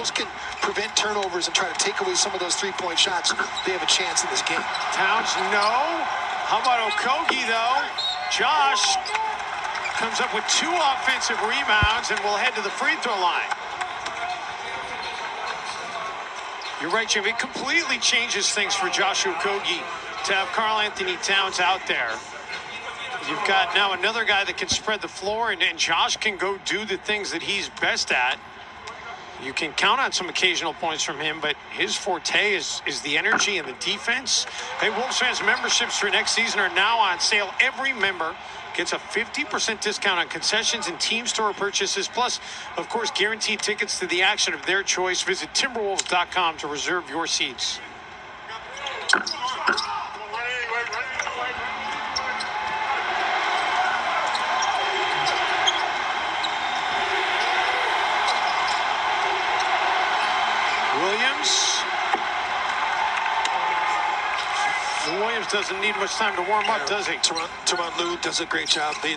Wolves can prevent turnovers and try to take away some of those three-point shots, they have a chance in this game. Towns, no. How about Okogie, though? Josh comes up with 2 offensive rebounds and will head to the free throw line. You're right, Jim. It completely changes things for Josh Okogie to have Karl-Anthony Towns out there. You've got now another guy that can spread the floor, and Josh can go do the things that he's best at. You can count on some occasional points from him, but his forte is the energy and the defense. Hey, Wolves fans, memberships for next season are now on sale. Every member gets a 50% discount on concessions and team store purchases, plus, of course, guaranteed tickets to the action of their choice. Visit Timberwolves.com to reserve your seats. Williams doesn't need much time to warm up, does he? Tyronn Lue does a great job. They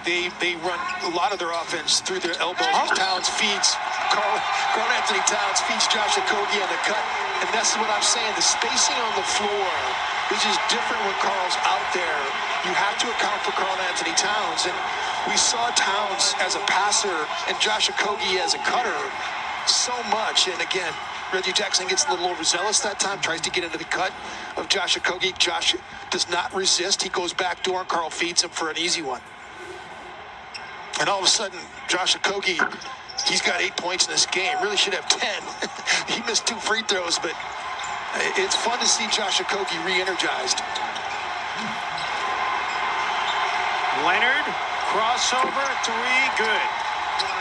run a lot of their offense through their elbows. Towns feeds Karl-Anthony Towns feeds Josh Okogie on the cut, and that's what I'm saying. The spacing on the floor is just different when Karl's out there. You have to account for Karl-Anthony Towns, and we saw Towns as a passer and Josh Okogie as a cutter so much. And again, Reggie Jackson gets a little overzealous that time, tries to get into the cut of Josh Okogie. Josh does not resist. He goes back door, and Karl feeds him for an easy one. And all of a sudden, Josh Okogie, he's got 8 points in this game. Really should have 10. He missed 2 free throws, but it's fun to see Josh Okogie re-energized. Leonard, crossover, 3, good.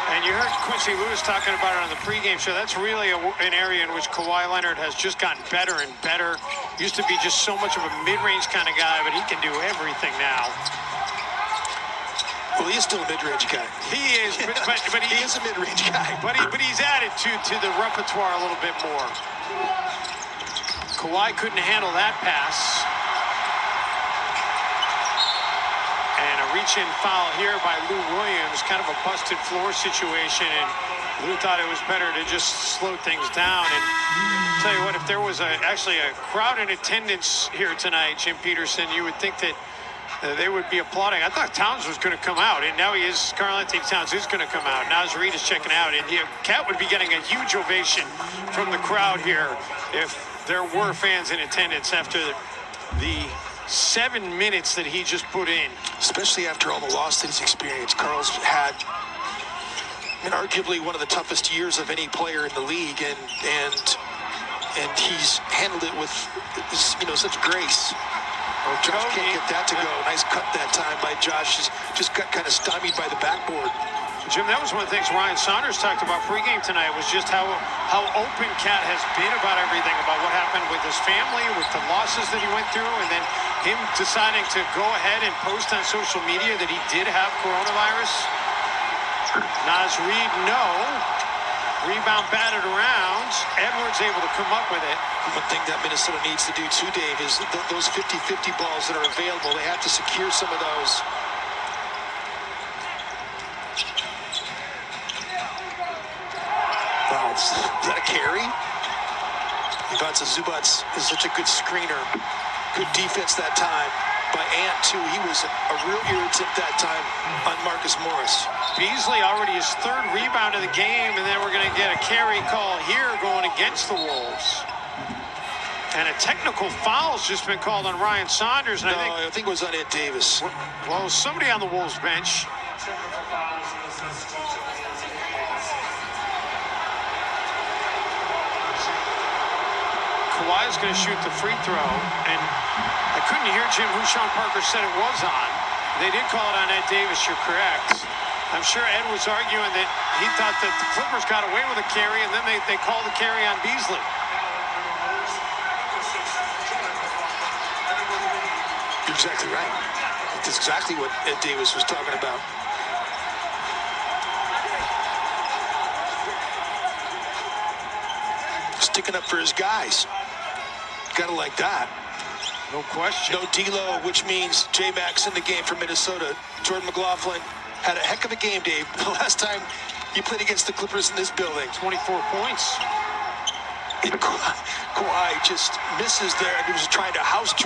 And you heard Quincy Lewis talking about it on the pregame show. That's really an area in which Kawhi Leonard has just gotten better and better. Used to be just so much of a mid-range kind of guy, but he can do everything now. Well, he is still a mid-range guy. He is, but he is a mid-range guy. But he's added to the repertoire a little bit more. Kawhi couldn't handle that pass. And a reach-in foul here by Lou Williams, kind of a busted floor situation, and Lou thought it was better to just slow things down. And I'll tell you what, if there was actually a crowd in attendance here tonight, Jim Peterson, you would think that they would be applauding. I thought Towns was going to come out, and now Karl-Anthony Towns is going to come out. Naz Reid is checking out, and Cat would be getting a huge ovation from the crowd here if there were fans in attendance after the 7 minutes that he just put in. Especially after all the loss that he's experienced. Karl's had arguably one of the toughest years of any player in the league, and he's handled it with such grace. Oh, Josh can't get that to go. Nice cut that time by Josh. Just got kind of stymied by the backboard. Jim, that was one of the things Ryan Saunders talked about pregame tonight, was just how open Cat has been about everything, about what happened with his family, with the losses that he went through, and then him deciding to go ahead and post on social media that he did have coronavirus. Naz Reid, no. Rebound batted around. Edwards able to come up with it. One thing that Minnesota needs to do too, Dave, is those 50-50 balls that are available, they have to secure some of those. Wow, is that a carry? Ivica Zubac is such a good screener. Good defense that time by Ant, too. He was a real irritant that time on Marcus Morris. Beasley already his 3rd rebound of the game, and then we're going to get a carry call here going against the Wolves. And a technical foul's just been called on Ryan Saunders. And I think it was on Ed Davis. Well, somebody on the Wolves bench. Kawhi's going to shoot the free throw, and I couldn't hear Jim who Sean Parker said it was on. They did call it on Ed Davis, you're correct. I'm sure Ed was arguing that he thought that the Clippers got away with a carry, and then they called the carry on Beasley. You're exactly right. That's exactly what Ed Davis was talking about. Sticking up for his guys. Gotta like that. No question. No D'Lo, which means J-Max in the game for Minnesota. Jordan McLaughlin had a heck of a game, Dave. The last time he played against the Clippers in this building. 24 points. And Kawhi just misses there. He was trying to house Jordan.